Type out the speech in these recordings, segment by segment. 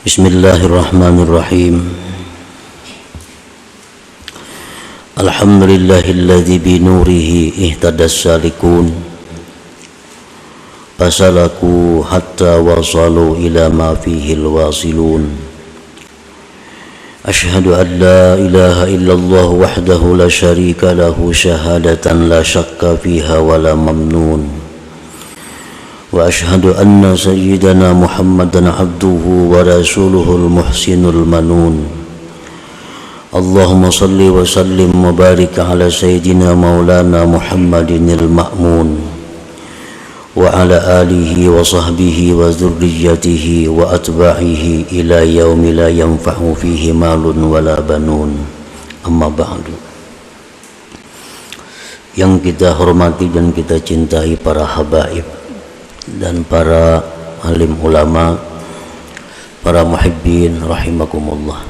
Bismillahirrahmanirrahim. Alhamdulillahilladzi binurihi ihtadas salikun fasalaku hatta wasalu ila ma fihi alwasilun. Ashhadu an la ilaha illallah wahdahu la syarika lahu syahadatan la syakka fiha wa la mamnun. Wa ashhadu anna sayyidana Muhammadan abduhu wa rasuluhul muhsinul manun. Allahumma salli wa sallim wa barik ala sayyidina maulana Muhammadinil ma'mun wa ala alihi wa sahbihi wa dzurriyyatihi wa atba'ihi ila yaumi la yanfa'u fihi malun wala banun. Amma ba'du. Yang kita hormati dan kita cintai para habaib dan para alim ulama, para muhibbin rahimakumullah.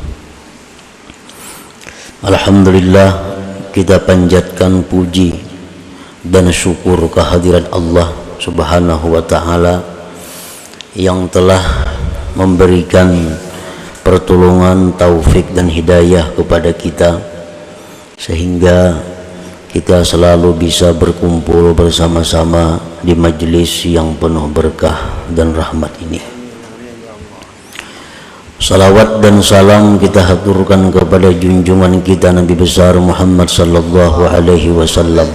Alhamdulillah, kita panjatkan puji dan syukur kehadirat Allah Subhanahu wa ta'ala yang telah memberikan pertolongan, taufik dan hidayah kepada kita sehingga kita selalu bisa berkumpul bersama-sama di majelis yang penuh berkah dan rahmat ini. Salawat dan salam kita haturkan kepada junjungan kita Nabi besar Muhammad sallallahu alaihi wasallam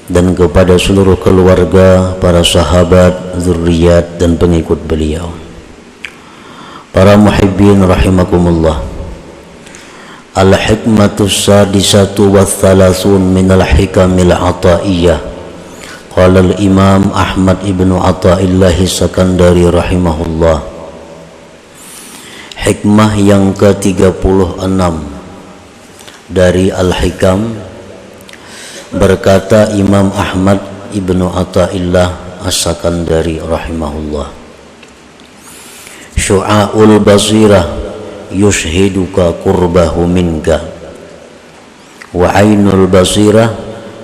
dan kepada seluruh keluarga, para sahabat, zuriat dan pengikut beliau. Para muhibbin rahimakumullah. Al-hikmatus sadisatu wa thalathun minal hikamil ataiyah. Qala al-imam Ahmad ibnu Atha'illahi Sakandari rahimahullah. Hikmah yang ke-36 dari Al-Hikam, berkata Imam Ahmad ibnu Atha'illah As-Sakandari rahimahullah. Syu'a'ul basirah yushhiduka qurbahu minka wa ainul basirah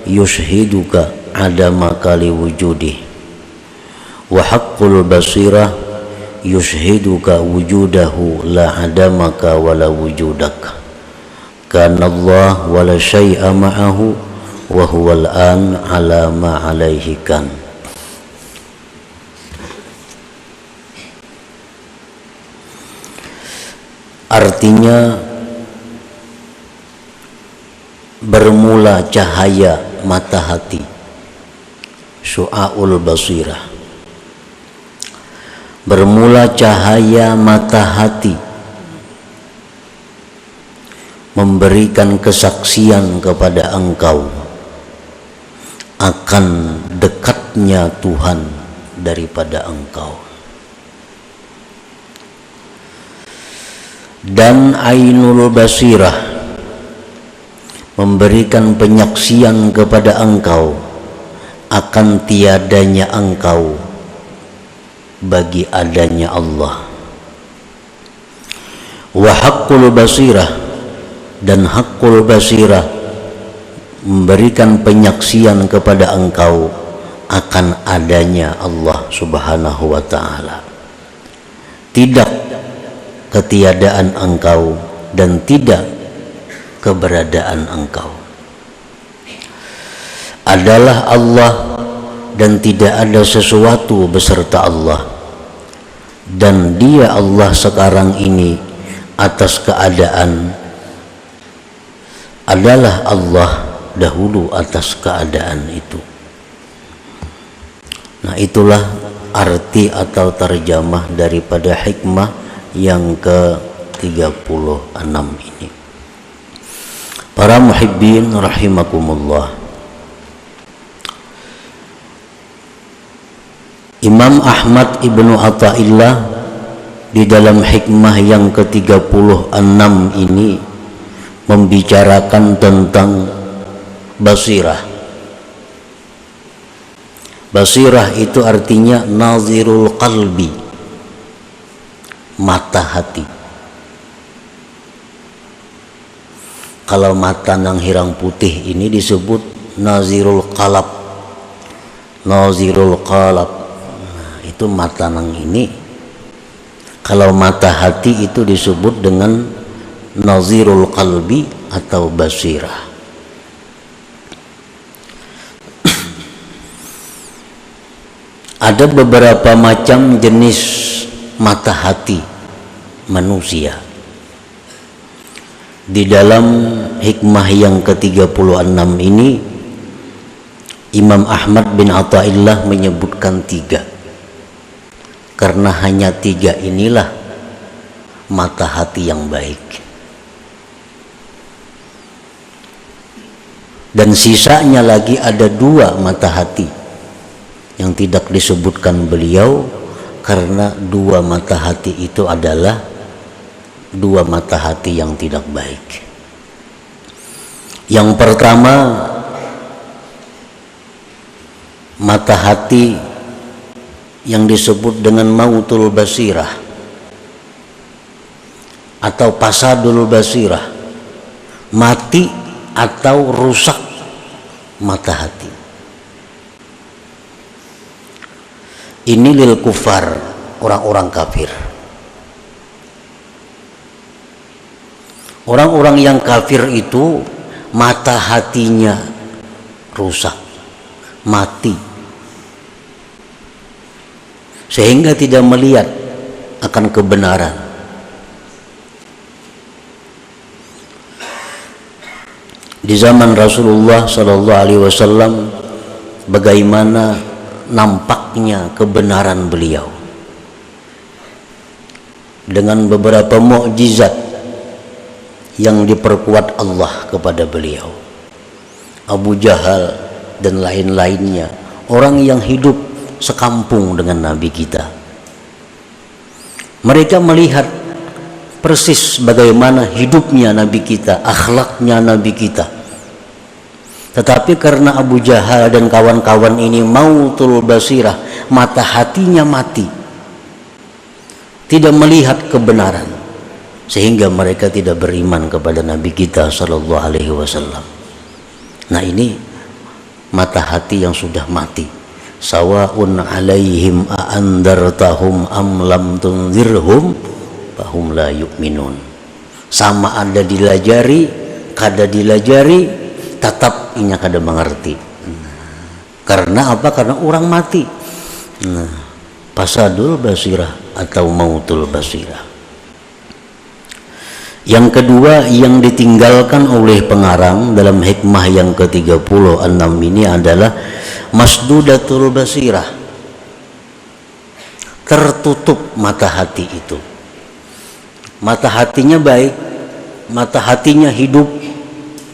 yushhiduka adamaka liwujudih wa haqqul basirah yushhiduka wujudahu la adamaka wala wujudak kana Allah wala syai'a ma'ahu wa huwal an ala ma alaihi kan. Artinya, bermula cahaya mata hati, syu'a'ul basirah, bermula cahaya mata hati memberikan kesaksian kepada engkau akan dekatnya Tuhan daripada engkau. Dan ainul basirah memberikan penyaksian kepada engkau akan tiadanya engkau bagi adanya Allah. Wa haqqul basirah, dan haqqul basirah memberikan penyaksian kepada engkau akan adanya Allah Subhanahu wa ta'ala. Tidak ketiadaan engkau dan tidak keberadaan engkau. Adalah Allah dan tidak ada sesuatu beserta Allah, dan Dia Allah sekarang ini atas keadaan adalah Allah dahulu atas keadaan itu. Nah, itulah arti atau terjemah daripada hikmah yang ke-36 ini. Para muhibbin rahimakumullah. Imam Ahmad ibnu Atha'illah di dalam hikmah yang ke-36 ini membicarakan tentang basirah. Basirah itu artinya nazirul qalbi, mata hati. Kalau mata nang hirang putih ini disebut nazirul qalab. Nazirul qalab. Nah, itu mata nang ini Kalau mata hati itu disebut dengan nazirul qalbi atau basirah. Ada beberapa macam jenis mata hati manusia. Di dalam hikmah yang ke-36 ini, Imam Ahmad bin Athaillah menyebutkan 3. Karena hanya 3 inilah mata hati yang baik. Dan sisanya lagi ada 2 mata hati yang tidak disebutkan beliau, karena 2 mata hati itu adalah 2 mata hati yang tidak baik. Yang pertama, mata hati yang disebut dengan mautul basirah atau pasadul basirah, mati atau rusak mata hati. Ini lil kufar, orang-orang kafir. Orang-orang yang kafir itu mata hatinya rusak, mati, sehingga tidak melihat akan kebenaran. Di zaman Rasulullah SAW, bagaimana nampaknya kebenaran beliau dengan beberapa mukjizat yang diperkuat Allah kepada beliau. Abu Jahal dan lain-lainnya, orang yang hidup sekampung dengan Nabi kita, mereka melihat persis bagaimana hidupnya Nabi kita, akhlaknya Nabi kita. Tetapi karena Abu Jahal dan kawan-kawan ini mautul basirah, mata hatinya mati, tidak melihat kebenaran, sehingga mereka tidak beriman kepada Nabi kita sallallahu alaihi wasallam. Nah, ini mata hati yang sudah mati. Sawaun alaihim a'andartahum am lam tunzirhum fahum la yu'minun. Sama ada dilajari, kada dilajari, tetap inya kada mengerti. Karena apa? Karena orang mati. Pasadul basirah atau mautul basirah. Yang kedua yang ditinggalkan oleh pengarang dalam hikmah yang ke-36 ini adalah masdudatul basirah. Tertutup mata hati itu. Mata hatinya baik, mata hatinya hidup,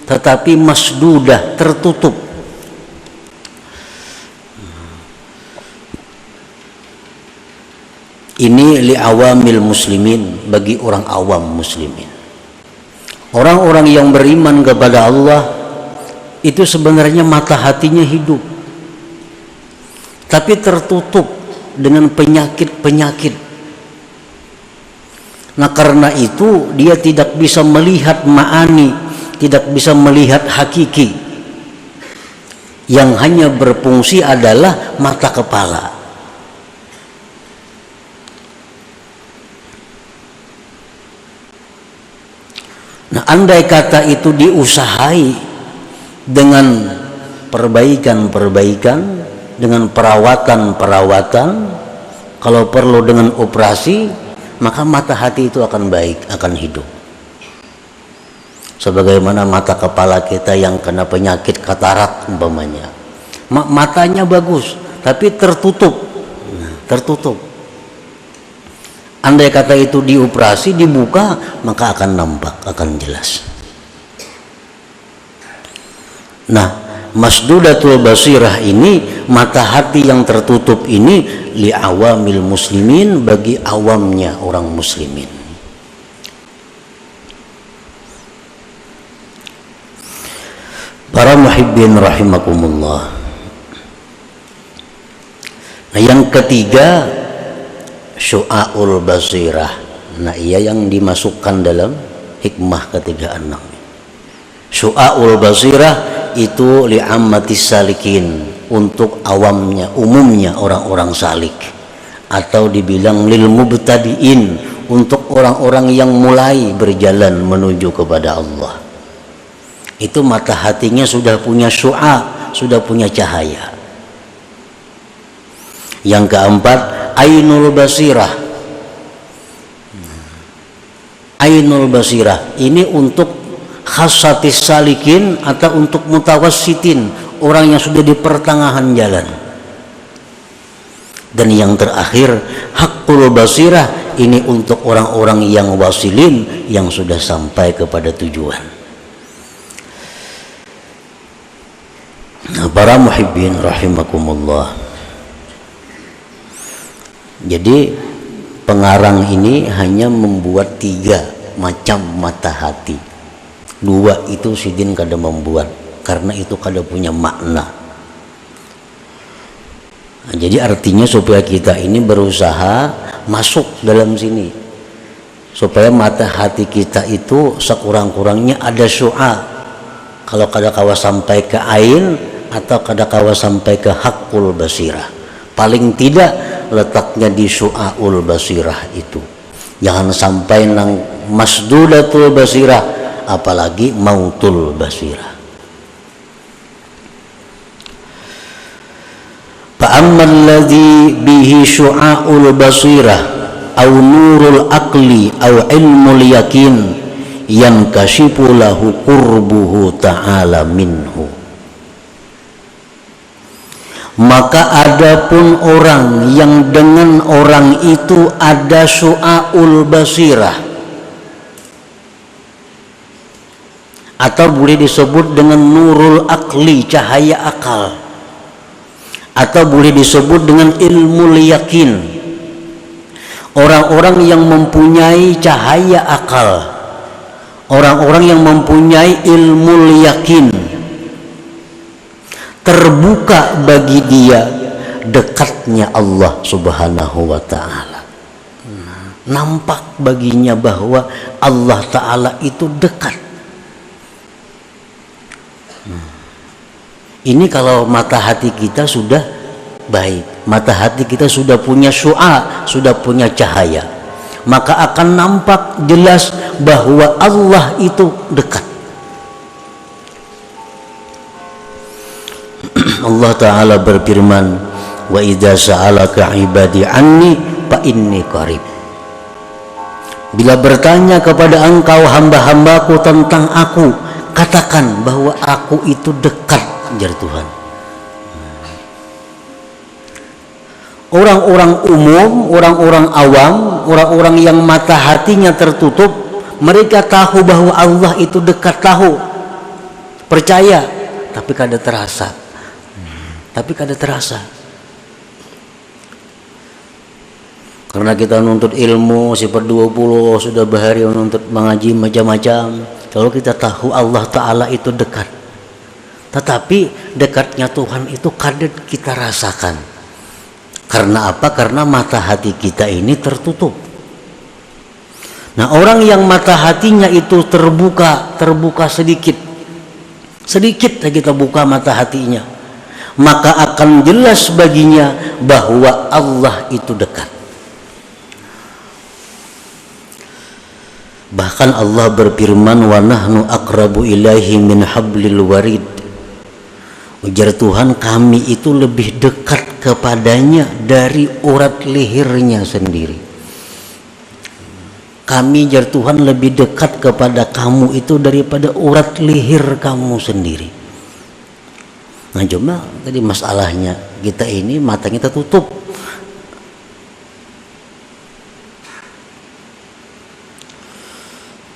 tetapi masdudah, tertutup. Ini li awamil muslimin, bagi orang awam muslimin. Orang-orang yang beriman kepada Allah itu sebenarnya mata hatinya hidup, tapi tertutup dengan penyakit-penyakit. Nah, karena itu dia tidak bisa melihat ma'ani, tidak bisa melihat hakiki. Yang hanya berfungsi adalah mata kepala. Nah, andai kata itu diusahai dengan perbaikan-perbaikan, dengan perawatan-perawatan, kalau perlu dengan operasi, maka mata hati itu akan baik, akan hidup. Sebagaimana mata kepala kita yang kena penyakit katarak umpamanya, matanya bagus tapi tertutup, tertutup. Andai kata itu dioperasi, dibuka, maka akan nampak, akan jelas. Nah, masdudatul basirah ini, mata hati yang tertutup ini, li awamil muslimin, bagi awamnya orang muslimin. Para muhibbin rahimakumullah. Nah, yang ketiga, syu'aul basirah. Nah, ia yang dimasukkan dalam hikmah ke-36. Syu'aul basirah itu li'ammatis salikin, untuk awamnya, umumnya orang-orang salik, atau dibilang lil mubtadiin, untuk orang-orang yang mulai berjalan menuju kepada Allah. Itu mata hatinya sudah punya syu'a, sudah punya cahaya. Yang keempat, ainul basirah. Ainul basirah ini untuk khasatis salikin atau untuk mutawassitin, orang yang sudah di pertengahan jalan. Dan yang terakhir, haqqul basirah, ini untuk orang-orang yang wasilin, yang sudah sampai kepada tujuan. Nah, para muhibbin rahimakumullah. Jadi pengarang ini hanya membuat 3 macam mata hati. 2 itu sidin kada membuat, karena itu kada punya makna. Nah, jadi artinya supaya kita ini berusaha masuk dalam sini, supaya mata hati kita itu sekurang-kurangnya ada syu'a. Kalau kada kawa sampai ke ain atau kada kawa sampai ke haqqul basirah, paling tidak letaknya di syu'aul basirah itu. Jangan sampai nang masdudatul basirah, apalagi mautul basirah. Fa'ammal ladzi bihi syu'aul basirah au nurul aqli au ilmul yakin yankashifu lahu qurbuhu ta'ala minhu. Maka adapun orang yang dengan orang itu ada syu'aul basirah, atau boleh disebut dengan nurul akli, cahaya akal, atau boleh disebut dengan ilmu yakin, orang-orang yang mempunyai cahaya akal, orang-orang yang mempunyai ilmu yakin, terbuka bagi dia dekatnya Allah Subhanahu wa ta'ala. Nampak baginya bahwa Allah Ta'ala itu dekat. Ini kalau mata hati kita sudah baik, mata hati kita sudah punya syu'a, sudah punya cahaya, maka akan nampak jelas bahwa Allah itu dekat. Allah Ta'ala berfirman, wa idza sa'alaka ibadi anni fa inni qarib. Bila bertanya kepada engkau hamba-hambaku tentang aku, katakan bahwa aku itu dekat, jar Tuhan. Orang-orang umum, orang-orang awam, orang-orang yang mata hatinya tertutup, mereka tahu bahwa Allah itu dekat, tahu, percaya, tapi kada terasa. Karena kita menuntut ilmu sifat 20, sudah bahari menuntut mengaji macam-macam, kalau kita tahu Allah Ta'ala itu dekat, tetapi dekatnya Tuhan itu kada kita rasakan. Karena apa? Karena mata hati kita ini tertutup. Nah, orang yang mata hatinya itu terbuka sedikit kita buka mata hatinya, maka akan jelas baginya bahwa Allah itu dekat. Bahkan Allah berfirman, wa nahnu aqrabu ilaihi min hablil warid. Ujar Tuhan, kami itu lebih dekat kepadanya dari urat lehernya sendiri. Kami, jar Tuhan, lebih dekat kepada kamu itu daripada urat leher kamu sendiri. Nah, cuma tadi masalahnya kita ini matanya tertutup.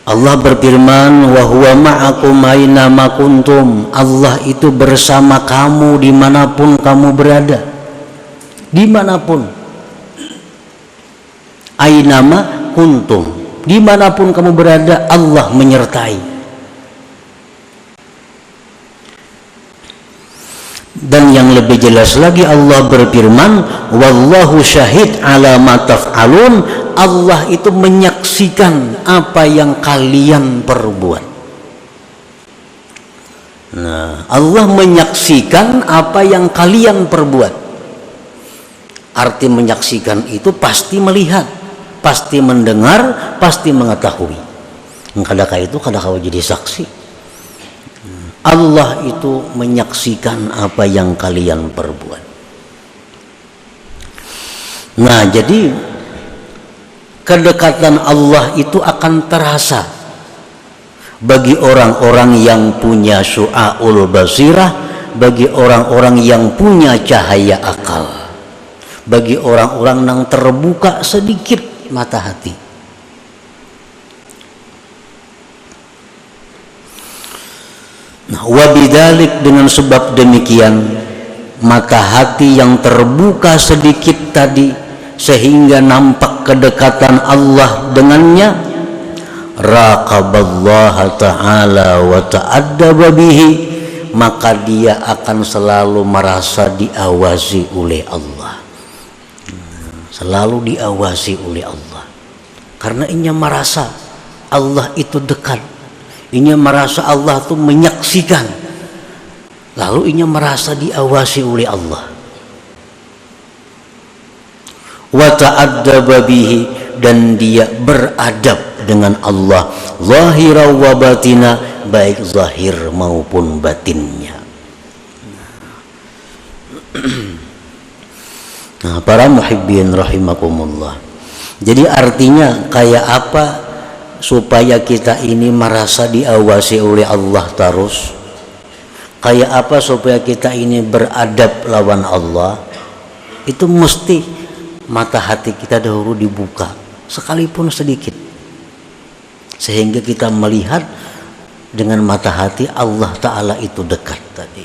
Allah berfirman, wa huwa ma'akum aina ma kuntum. Allah itu bersama kamu dimanapun kamu berada, dimanapun. Aina ma kuntum, dimanapun kamu berada, Allah menyertai. Dan yang lebih jelas lagi Allah berfirman, wallahu syahid ala ma taf'alun. Allah itu menyaksikan apa yang kalian perbuat. Nah, Allah menyaksikan apa yang kalian perbuat. Arti menyaksikan itu pasti melihat, pasti mendengar, pasti mengetahui. Kadang itu kadang jadi saksi. Allah itu menyaksikan apa yang kalian perbuat. Nah, jadi kedekatan Allah itu akan terasa bagi orang-orang yang punya syu'aul basirah, bagi orang-orang yang punya cahaya akal, bagi orang-orang yang terbuka sedikit mata hati. Nah, wabidalik, dengan sebab demikian mata hati yang terbuka sedikit tadi sehingga nampak kedekatan Allah dengannya, raqaballaha ta'ala wa ta'addaba bihi, maka dia akan selalu merasa diawasi oleh Allah, selalu diawasi oleh Allah, karena inya merasa Allah itu dekat, inya merasa Allah itu menyaksikan, lalu inya merasa diawasi oleh Allah. Wa ta'addaba bihi, dan dia beradab dengan Allah, zahira wa batina, baik zahir maupun batinnya. Nah, para muhibbin rahimakumullah, jadi artinya kayak apa supaya kita ini merasa diawasi oleh Allah terus? Kayak apa supaya kita ini beradab lawan Allah? Itu mesti mata hati kita dahulu dibuka sekalipun sedikit, sehingga kita melihat dengan mata hati Allah Ta'ala itu dekat tadi.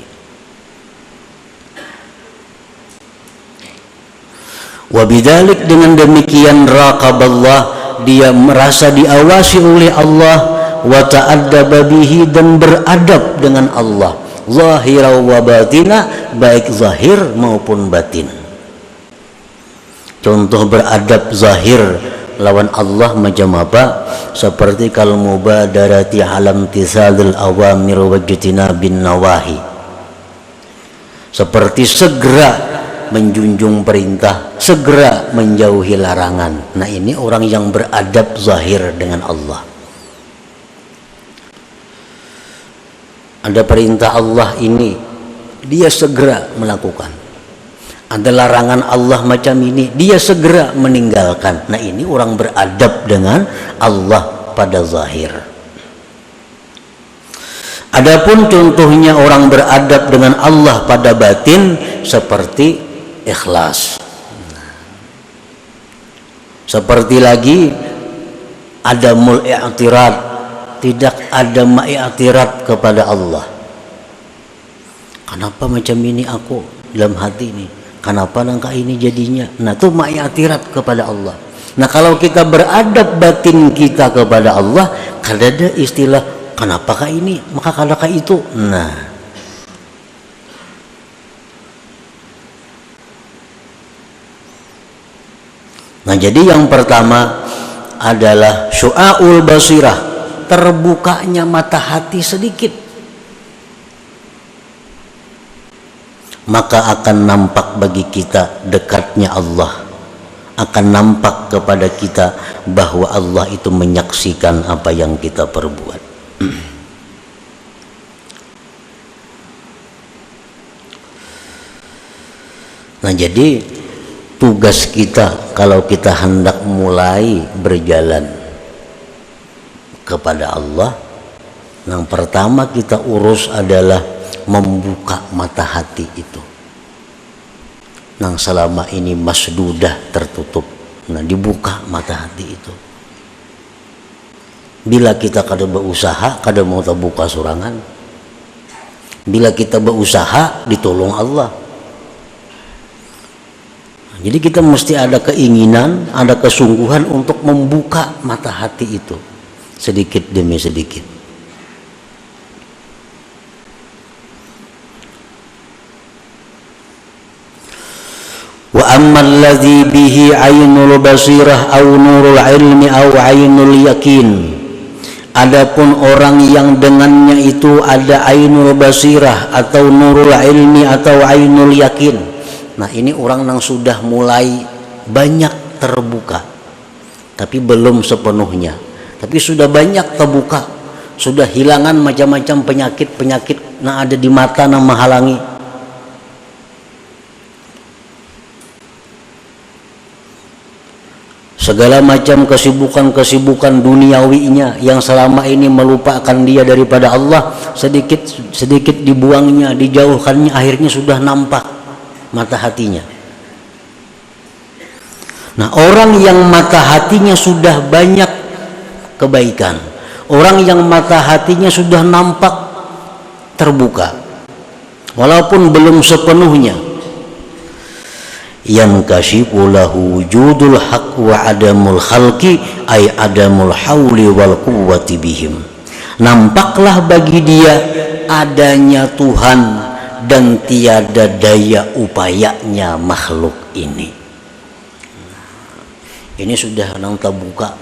Wabidalik, dengan demikian raqaballah, dia merasa diawasi oleh Allah, wa ta'addaba bihi, dan beradab dengan Allah, zahira wa batina, baik zahir maupun batin. Contoh beradab zahir lawan Allah macam apa? Seperti kal mubadarati alam tisalil awamir wajtina bin nawahi, seperti segera menjunjung perintah, segera menjauhi larangan. Nah, ini orang yang beradab zahir dengan Allah. Ada perintah Allah ini, dia segera melakukan. Ada larangan Allah macam ini, dia segera meninggalkan. Nah, ini orang beradab dengan Allah pada zahir. Adapun contohnya orang beradab dengan Allah pada batin, seperti ikhlas. Seperti lagi adamul i'tirad, tidak ada ma'iktirat kepada Allah. Kenapa macam ini aku dalam hati ini? Kenapa nangka ini jadinya? Nah, itu ma'iktirat kepada Allah. Nah, kalau kita beradab batin kita kepada Allah, kada ada istilah kenapakah ini, maka kadakah itu. Nah, jadi yang pertama adalah syu'aul basirah, terbukanya mata hati sedikit, maka akan nampak bagi kita dekatnya Allah, akan nampak kepada kita bahwa Allah itu menyaksikan apa yang kita perbuat. Nah, jadi tugas kita kalau kita hendak mulai berjalan kepada Allah, yang pertama kita urus adalah membuka mata hati itu, yang selama ini masdudah, tertutup. Nah, dibuka mata hati itu. Bila kita kada berusaha, kada mau terbuka surangan. Bila kita berusaha, ditolong Allah. Jadi kita mesti ada keinginan, ada kesungguhan untuk membuka mata hati itu sedikit demi sedikit. Wa ammal ladzi bihi ainul basirah au nurul ilmi au ainul yakin. Adapun orang yang dengannya itu ada ainul basirah atau nurul ilmi atau ainul yakin. Nah, ini orang yang sudah mulai banyak terbuka, tapi belum sepenuhnya. Tapi sudah banyak terbuka, sudah hilangan macam-macam penyakit-penyakit yang ada di mata yang menghalangi. Segala macam kesibukan-kesibukan duniawinya yang selama ini melupakan dia daripada Allah, sedikit dibuangnya, dijauhkannya, akhirnya sudah nampak mata hatinya. Nah, orang yang mata hatinya sudah banyak kebaikan, orang yang mata hatinya sudah nampak terbuka, walaupun belum sepenuhnya, yankashifu lahu wujudul haq wa adamul khalqi ay adamul hauli wal quwwati bihim. Nampaklah bagi dia adanya Tuhan dan tiada daya upayanya makhluk ini. Ini sudah nang terbuka,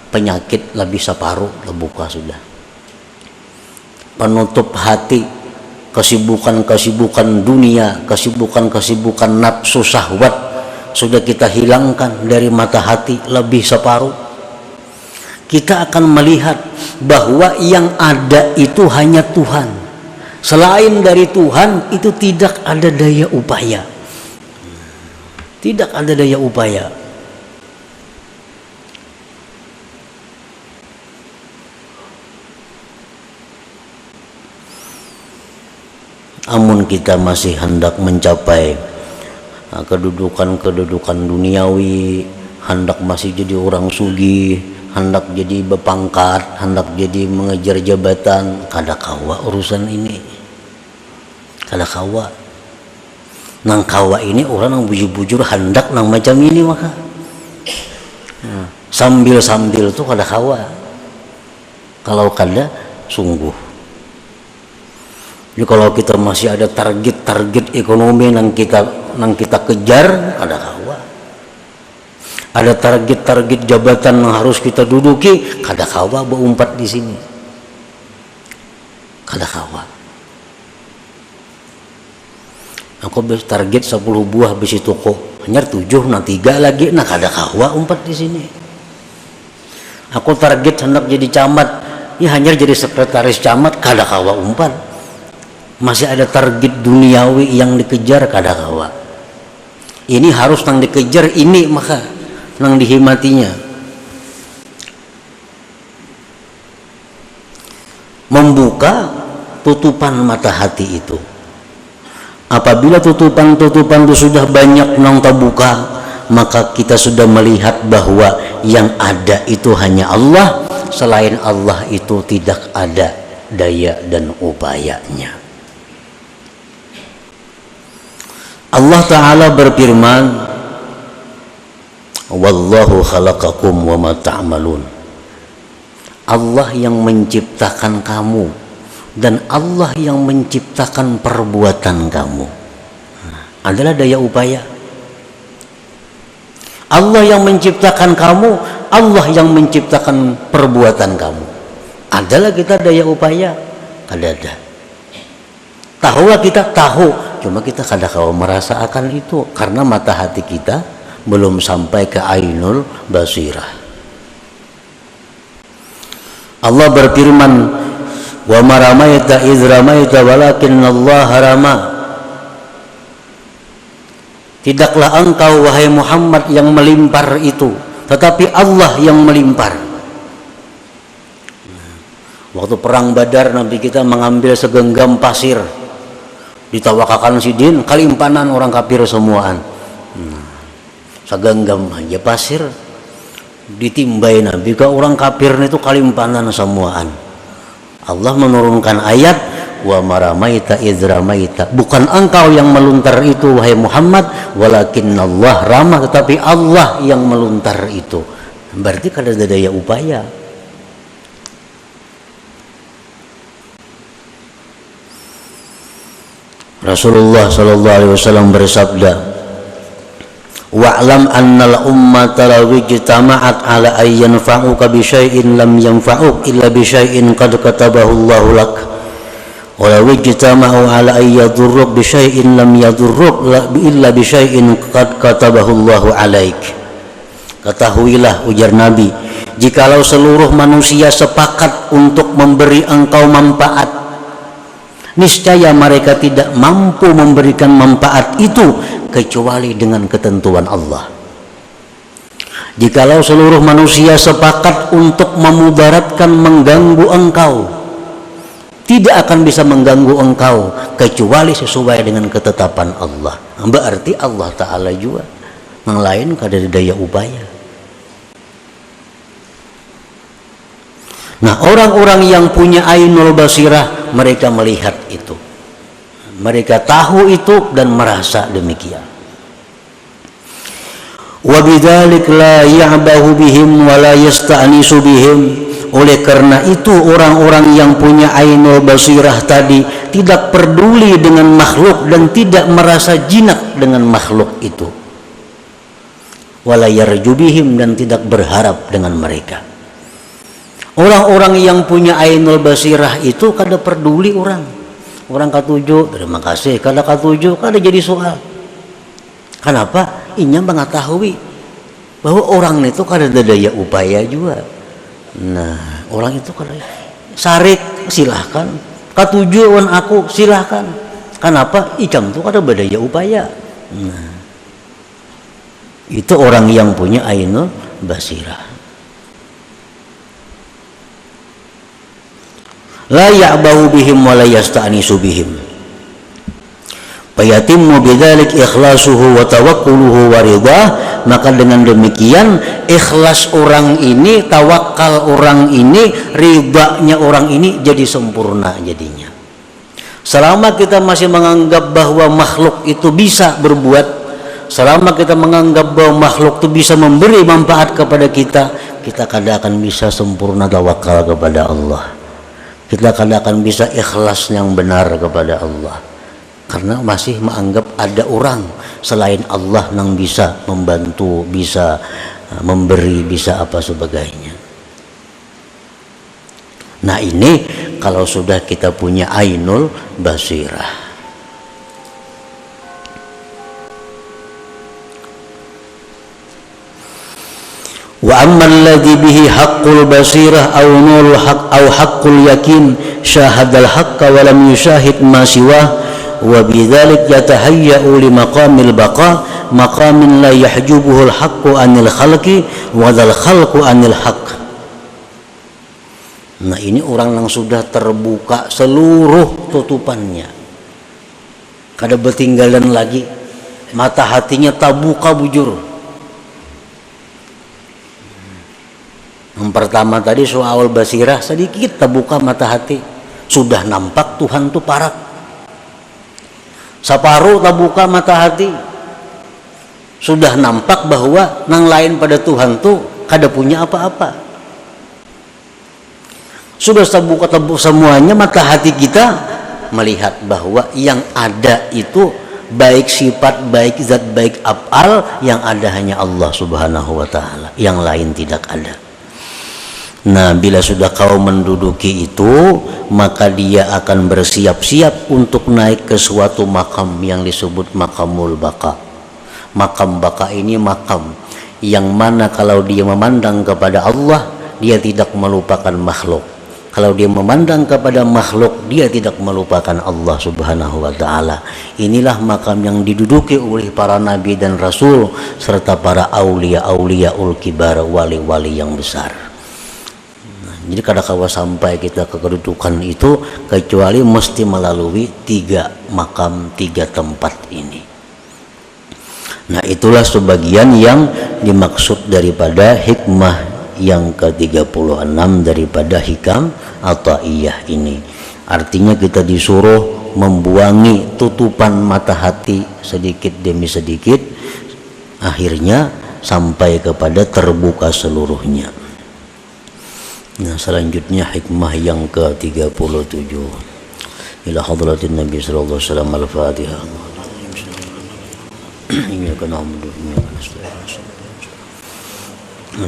penyakit lebih separuh terbuka sudah. Penutup hati, kesibukan-kesibukan dunia, kesibukan-kesibukan nafsu syahwat sudah kita hilangkan dari mata hati lebih separuh. Kita akan melihat bahwa yang ada itu hanya Tuhan. Selain dari Tuhan itu tidak ada daya upaya. Tidak ada daya upaya. Amun kita masih hendak mencapai kedudukan duniawi, hendak masih jadi orang sugih, hendak jadi berpangkat, hendak jadi mengejar jabatan, kada kawa urusan ini, kada kawa. Nang kawa ini orang yang bujur-bujur hendak nang macam ini maka sambil tuh kada kawa. Kalau kada sungguh. Jadi kalau kita masih ada target ekonomi yang kita kejar, ada kawa. Ada target jabatan yang harus kita duduki, kada kawa berumpat di sini. Kada kawa. Aku target 10 buah besi toko, hanya 7 nah 3 lagi, nah kada kawa umpat di sini. Aku target hendak jadi camat, ya hanya jadi sekretaris camat, kada kawa umpat. Masih ada target duniawi yang dikejar, kada kawa. Ini harus nang dikejar, ini maka nang dihimatinya. Membuka tutupan mata hati itu. Apabila tutupan itu sudah banyak nang terbuka, maka kita sudah melihat bahwa yang ada itu hanya Allah. Selain Allah itu tidak ada daya dan upayanya. Allah Ta'ala berfirman, wallahu khalaqakum wa ma ta'malun. Allah yang menciptakan kamu dan Allah yang menciptakan perbuatan kamu. Adalah daya upaya. Allah yang menciptakan kamu, Allah yang menciptakan perbuatan kamu. Adalah kita daya upaya? Kada ada. Tahu kita tahu, cuma kita kadang-kadang merasa akan itu karena mata hati kita belum sampai ke ainul basirah. Allah berfirman, wa ma ramaita idz ramaita walakinnallaha rama. Tidaklah engkau wahai Muhammad yang melimpar itu, tetapi Allah yang melimpar. Waktu perang Badar Nabi kita mengambil segenggam pasir, ditawakakan sidin, kalimpanan orang kafir semuaan. Segenggam aja pasir ditimbai Nabi ke orang kafir itu kalimpanan semuaan. Allah menurunkan ayat, wa maramaita idz ramaita. Bukan engkau yang meluntar itu wahai Muhammad, walakinnallah ramah, tetapi Allah yang meluntar itu. Berarti kada ada daya upaya. Rasulullah sallallahu alaihi wasallam bersabda, wa'lam annal ummata law ijtama'at ala ay yanfa'uka bi syai'in lam yanfa'uk illa bi syai'in qad katabahu Allahu lak wa law ijtama'u ala ay yadurruk bi syai'in lam yadurruk illa bi syai'in qad katabahu Allahu alaik. Ketahuilah, ujar Nabi, jikalau seluruh manusia sepakat untuk memberi engkau manfaat, niscaya mereka tidak mampu memberikan manfaat itu kecuali dengan ketentuan Allah. Jikalau seluruh manusia sepakat untuk memudaratkan, mengganggu engkau, tidak akan bisa mengganggu engkau kecuali sesuai dengan ketetapan Allah. Berarti Allah Ta'ala juga yang lain kada daya upaya. Nah, orang-orang yang punya ainul basirah, mereka melihat itu, mereka tahu itu dan merasa demikian. Wa bidzalik la ya'bahu bihim wa la yasta'nisu bihim. Oleh karena itu orang-orang yang punya ainul basirah tadi tidak peduli dengan makhluk dan tidak merasa jinak dengan makhluk itu. Wala yarju bihim, dan tidak berharap dengan mereka. Orang-orang yang punya ainul basirah itu kada peduli orang katuju, terima kasih, kada katuju, kada jadi soal. Kenapa? Inya mengetahui bahwa orang itu kada ada daya upaya juga. Nah, orang itu kada sarik, silahkan. Katuju wan aku, silahkan. Kenapa? Icam itu kada berdaya upaya. Nah, itu orang yang punya ainul basirah. La ya'bahu bihim wa la yasta'nisu bihim. Fayatimmu bidzalik ikhlasuhu wa tawakkuluhu wa ridha. Maka dengan demikian ikhlas orang ini, tawakal orang ini, ridhanya orang ini jadi sempurna jadinya. Selama kita masih menganggap bahwa makhluk itu bisa berbuat, selama kita menganggap bahwa makhluk itu bisa memberi manfaat kepada kita, kita kada akan bisa sempurna tawakal kepada Allah. Kita kada akan bisa ikhlas yang benar kepada Allah, karena masih menganggap ada orang selain Allah yang bisa membantu, bisa memberi, bisa apa sebagainya. Nah, ini kalau sudah kita punya ainul basirah. Wa ammal ladzi bihi haqqul basirah aw nurul haqq aw haqqul yakin syahadal haqqa wa lam yushahid ma siwah wa bidzalik yatahayya'u li maqamil baqa maqamin la yahjubuhul haqqu anil khalqi wa dzal khalqu anil haqq. Nah, ini orang yang sudah terbuka seluruh tutupannya, kada bertinggalan lagi, mata hatinya terbuka bujur. Yang pertama tadi soal basirah, sedikit terbuka mata hati, sudah nampak Tuhan itu parak. Separuh terbuka mata hati, sudah nampak bahwa nang lain pada Tuhan itu kada punya apa-apa. Sudah terbuka semuanya mata hati kita, melihat bahwa yang ada itu baik sifat, baik zat, baik af'al, yang ada hanya Allah Subhanahu wa ta'ala, yang lain tidak ada. Nah, bila sudah kau menduduki itu, maka dia akan bersiap-siap untuk naik ke suatu makam yang disebut makamul baka. Makam baka ini makam yang mana kalau dia memandang kepada Allah, dia tidak melupakan makhluk. Kalau dia memandang kepada makhluk, dia tidak melupakan Allah Subhanahu wa ta'ala. Inilah makam yang diduduki oleh para nabi dan rasul serta para aulia-auliaul kibar, wali-wali yang besar. Jadi kadang-kadang sampai kita ke kedudukan itu kecuali mesti melalui 3 makam, 3 tempat ini. Nah, itulah sebagian yang dimaksud daripada hikmah yang ke-36 daripada hikam Athaiyah ini. Artinya kita disuruh membuangi tutupan mata hati sedikit demi sedikit, akhirnya sampai kepada terbuka seluruhnya. Nah, selanjutnya hikmah yang ke-37 ila hadratin Nabi sallallahu alaihi wasallam. Al-Fatihah. Iyyaka na'budu wa iyyaka nasta'in.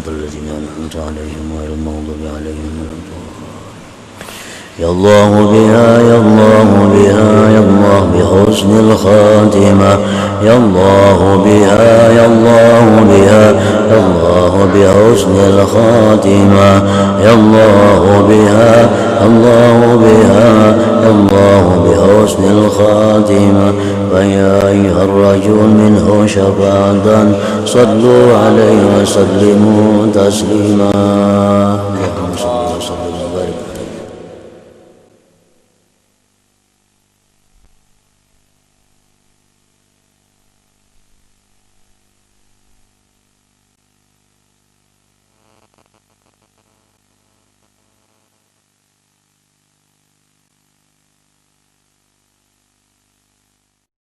Alladzina an'amta 'alaihim ghairil maghdubi 'alaihim waladdallin. Ya Allah biha, ya Allah biha, ya Allah bi husnil khatimah. Ya Allah biha, ya Allah biha, يا الله بحسن الخاتمة يا الله بها الله بها الله بحسن الخاتمة فيا أيها الرجل منه شفاعة صلوا عليه وسلموا تسليما